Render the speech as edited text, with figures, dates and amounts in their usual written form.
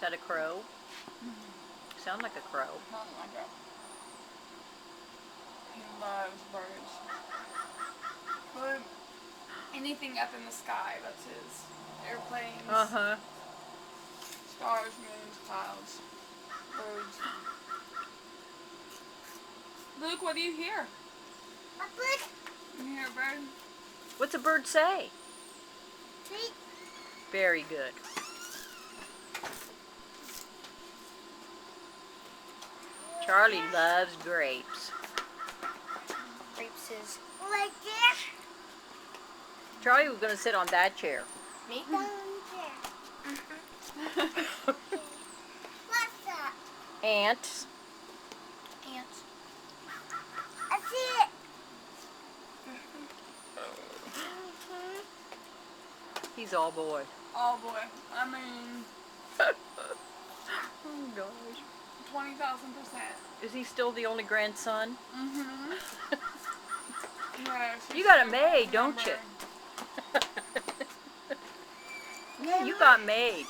Is that a crow? Sound like a crow. Not like it. He loves birds. But anything up in the sky, that's his. Airplanes, Uh-huh. stars, moons, clouds, birds. Luke, what do you hear? A bird. You hear a bird? What's a bird say? Tweet. Very good. Charlie loves grapes. Grapes is like this. Charlie was going to sit on that chair. Me? Down there. What's that? Ants. Ants. I see it. He's all boy. Oh boy. I mean, Oh gosh. 20,000%. Is he still the only grandson? Mm-hmm. Yeah, You got a maid, don't you? Yeah, you got maid.